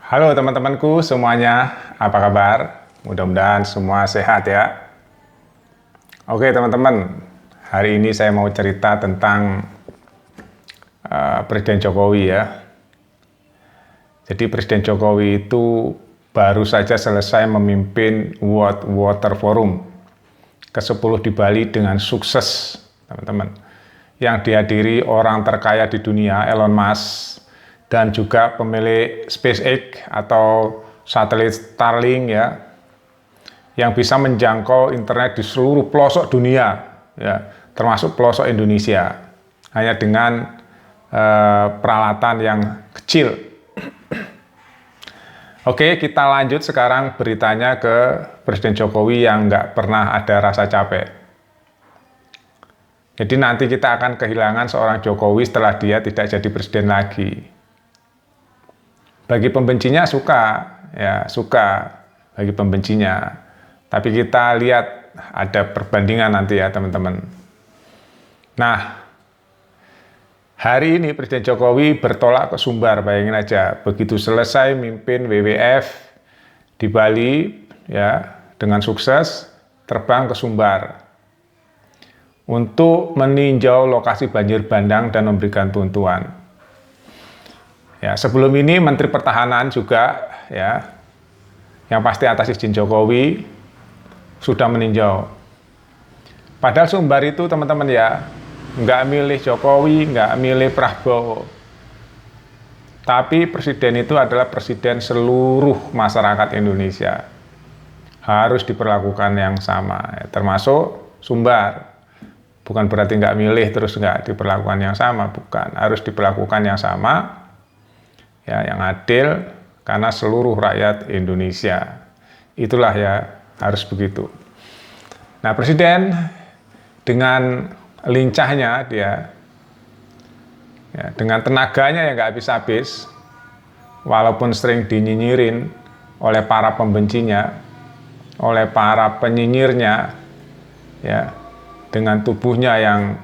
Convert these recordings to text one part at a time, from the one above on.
Halo teman-temanku semuanya, apa kabar? Mudah-mudahan semua sehat ya. Oke teman-teman, hari ini saya mau cerita tentang Presiden Jokowi ya. Jadi Presiden Jokowi itu baru saja selesai memimpin World Water Forum ke-10 di Bali dengan sukses, teman-teman. Yang dihadiri orang terkaya di dunia, Elon Musk, dan juga pemilik SpaceX atau satelit Starlink ya, yang bisa menjangkau internet di seluruh pelosok dunia ya, termasuk pelosok Indonesia, hanya dengan peralatan yang kecil. Oke, kita lanjut sekarang beritanya ke Presiden Jokowi yang nggak pernah ada rasa capek. Jadi nanti kita akan kehilangan seorang Jokowi setelah dia tidak jadi presiden lagi. Bagi pembencinya suka, ya suka bagi pembencinya. Tapi kita lihat ada perbandingan nanti ya teman-teman. Nah, hari ini Presiden Jokowi bertolak ke Sumbar, bayangin aja. Begitu selesai mimpin WWF di Bali, ya dengan sukses terbang ke Sumbar untuk meninjau lokasi banjir bandang dan memberikan bantuan. Ya, sebelum ini Menteri Pertahanan juga, ya, yang pasti atas izin Jokowi sudah meninjau. Padahal Sumbar itu teman-teman ya, nggak milih Jokowi, nggak milih Prabowo. Tapi presiden itu adalah presiden seluruh masyarakat Indonesia. Harus diperlakukan yang sama, ya, termasuk Sumbar. Bukan berarti nggak milih terus nggak diperlakukan yang sama, bukan. Harus diperlakukan yang sama, ya, yang adil, karena seluruh rakyat Indonesia. Itulah ya, harus begitu. Nah, presiden dengan lincahnya dia, ya, dengan tenaganya yang nggak habis-habis, walaupun sering dinyinyirin oleh para pembencinya, oleh para penyinyirnya, ya, dengan tubuhnya yang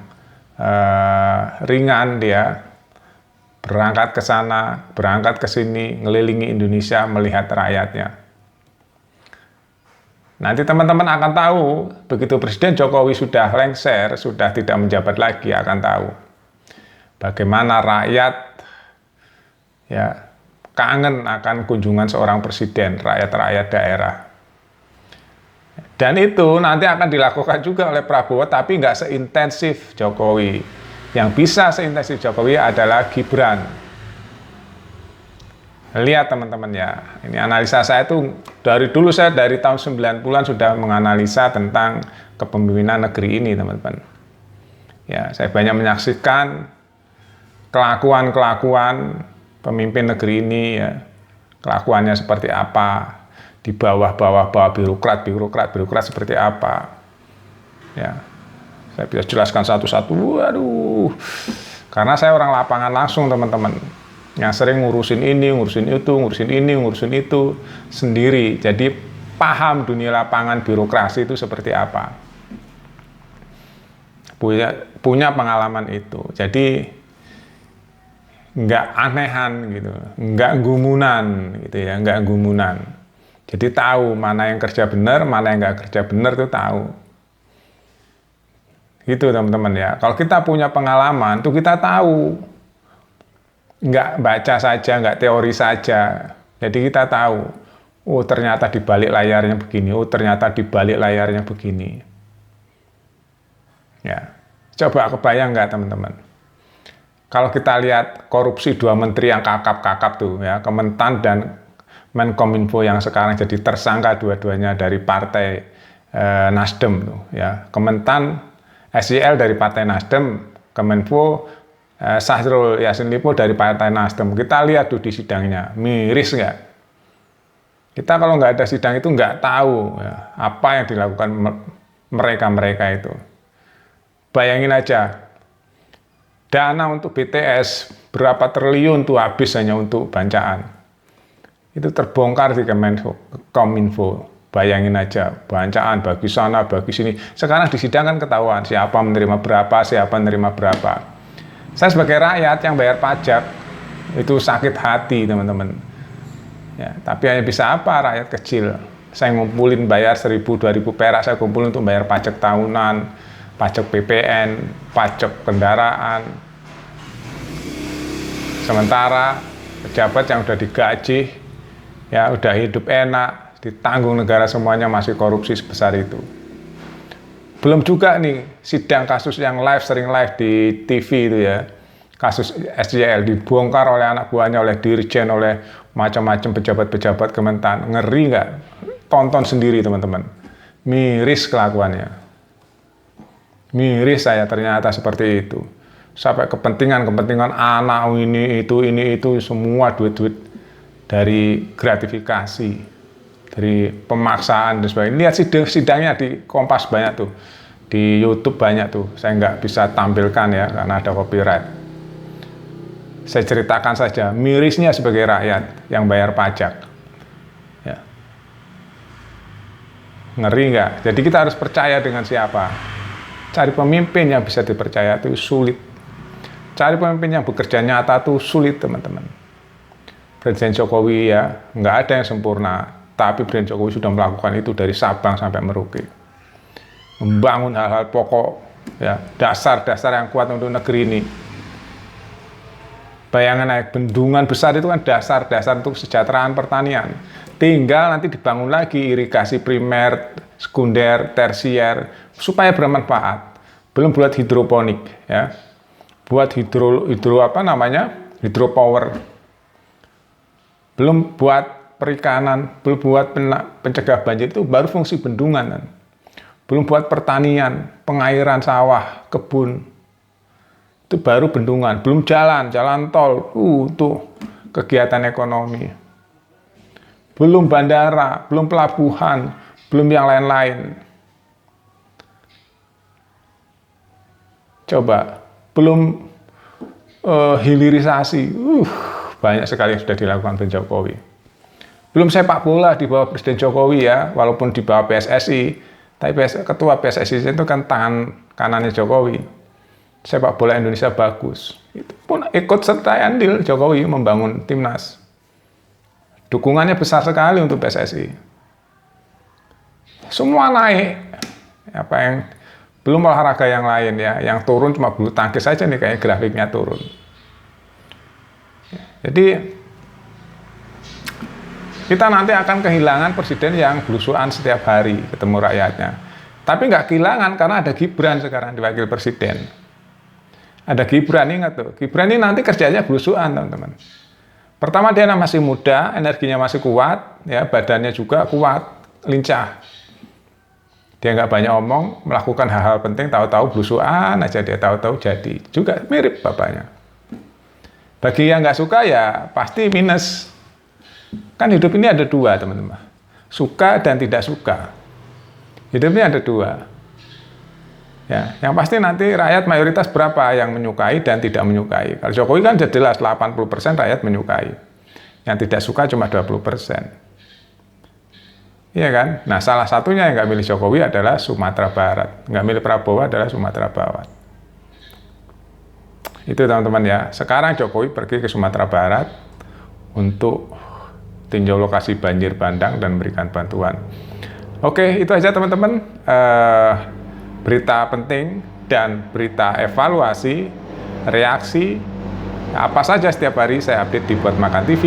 ringan, dia berangkat ke sana, berangkat ke sini, ngelilingi Indonesia, melihat rakyatnya. Nanti teman-teman akan tahu, begitu Presiden Jokowi sudah lengser, sudah tidak menjabat lagi, akan tahu bagaimana rakyat ya kangen akan kunjungan seorang presiden, rakyat-rakyat daerah. Dan itu nanti akan dilakukan juga oleh Prabowo, tapi nggak seintensif Jokowi. Yang bisa seintensif Jokowi adalah Gibran. Lihat teman-teman ya, ini analisa saya itu dari dulu, saya dari tahun 90-an sudah menganalisa tentang kepemimpinan negeri ini teman-teman. Ya, saya banyak menyaksikan kelakuan-kelakuan pemimpin negeri ini ya, kelakuannya seperti apa, di bawah birokrat seperti apa. Ya, saya bisa jelaskan satu-satu. Waduh, karena saya orang lapangan langsung teman-teman, yang sering ngurusin ini, ngurusin itu, ngurusin itu sendiri. Jadi paham dunia lapangan birokrasi itu seperti apa. Punya pengalaman itu. Jadi nggak anehan gitu, nggak gumunan gitu ya, nggak gumunan. Jadi tahu mana yang kerja benar, mana yang nggak kerja benar itu tahu. Gitu teman-teman ya. Kalau kita punya pengalaman, tuh kita tahu. Nggak baca saja, nggak teori saja. Jadi kita tahu, oh ternyata di balik layarnya begini, oh ternyata di balik layarnya begini. Ya, coba kebayang nggak teman-teman? Kalau kita lihat korupsi dua menteri yang kakap-kakap tuh ya, Kementan dan Menkominfo yang sekarang jadi tersangka dua-duanya dari partai Nasdem tuh ya. Kementan SYL dari partai Nasdem, Kemenfo Syahrul Yassin Limpo dari partai Nasdem. Kita lihat tuh di sidangnya, miris nggak? Kita kalau nggak ada sidang itu nggak tahu ya, apa yang dilakukan mereka itu. Bayangin aja, dana untuk BTS berapa triliun tuh habis hanya untuk bancaan. Itu terbongkar di Kominfo. Bayangin aja, bancaan bagi sana, bagi sini. Sekarang di sidang kan ketahuan siapa menerima berapa, siapa menerima berapa. Saya sebagai rakyat yang bayar pajak, itu sakit hati teman-teman. Ya, tapi hanya bisa apa rakyat kecil? Saya ngumpulin bayar 1.000, 2.000 perak, saya kumpulin untuk bayar pajak tahunan, pajak PPN, pajak kendaraan. Sementara pejabat yang udah digaji, ya udah hidup enak, ditanggung negara semuanya masih korupsi sebesar itu. Belum juga nih sidang kasus yang sering live di TV itu ya. Kasus SJL dibongkar oleh anak buahnya, oleh dirjen, oleh macam-macam pejabat-pejabat Kementan. Ngeri nggak? Tonton sendiri teman-teman. Miris kelakuannya. Miris saya ternyata seperti itu. Sampai kepentingan anak ini itu semua duit-duit dari gratifikasi, dari pemaksaan dan sebagainya. Lihat sidangnya di Kompas banyak tuh, di YouTube banyak tuh. Saya nggak bisa tampilkan ya karena ada copyright. Saya ceritakan saja mirisnya sebagai rakyat yang bayar pajak. Ya. Ngeri nggak? Jadi kita harus percaya dengan siapa? Cari pemimpin yang bisa dipercaya itu sulit. Cari pemimpin yang bekerja nyata itu sulit, teman-teman. Presiden Jokowi ya, nggak ada yang sempurna. Tapi Presiden Jokowi sudah melakukan itu dari Sabang sampai Merauke. Membangun hal-hal pokok, ya, dasar-dasar yang kuat untuk negeri ini. Bayangan naik bendungan besar itu kan dasar-dasar untuk kesejahteraan pertanian. Tinggal nanti dibangun lagi irigasi primer, sekunder, tersier, supaya bermanfaat. Belum buat hidroponik, ya. Buat hidropower. Belum buat perikanan, belum buat pencegah banjir, itu baru fungsi bendungan kan. Belum buat pertanian, pengairan sawah, kebun. Itu baru bendungan, belum jalan tol, tuh kegiatan ekonomi. Belum bandara, belum pelabuhan, belum yang lain-lain. Coba, belum hilirisasi, banyak sekali yang sudah dilakukan Presiden Jokowi. Belum sepak bola di bawah Presiden Jokowi ya, walaupun di bawah PSSI, tapi ketua PSSI itu kan tangan kanannya Jokowi. Sepak bola Indonesia bagus. Itu pun ikut serta andil Jokowi membangun timnas. Dukungannya besar sekali untuk PSSI. Semua naik. Apa yang belum olahraga yang lain ya, yang turun cuma bulu tangkis saja nih kayak grafiknya turun. Jadi kita nanti akan kehilangan presiden yang belusuan setiap hari ketemu rakyatnya. Tapi nggak kehilangan karena ada Gibran sekarang di wakil presiden. Ada Gibran, ingat tuh. Gibran ini nanti kerjanya belusuan, teman-teman. Pertama dia masih muda, energinya masih kuat, ya badannya juga kuat, lincah. Dia nggak banyak omong, melakukan hal-hal penting, tahu-tahu belusuan aja dia, tahu-tahu jadi. Juga mirip bapaknya. Bagi yang nggak suka ya pasti minus. Kan hidup ini ada dua, teman-teman. Suka dan tidak suka. Hidup ini ada dua. Ya, yang pasti nanti rakyat mayoritas berapa yang menyukai dan tidak menyukai. Kalau Jokowi kan jelas 80% rakyat menyukai. Yang tidak suka cuma 20%. Iya kan? Nah, salah satunya yang nggak milih Jokowi adalah Sumatera Barat. Nggak milih Prabowo adalah Sumatera Barat. Itu teman-teman ya. Sekarang Jokowi pergi ke Sumatera Barat untuk tinjau lokasi banjir bandang dan memberikan bantuan. Oke, itu aja teman-teman. Berita penting dan berita evaluasi, reaksi, apa saja setiap hari saya update di Buat Makan TV.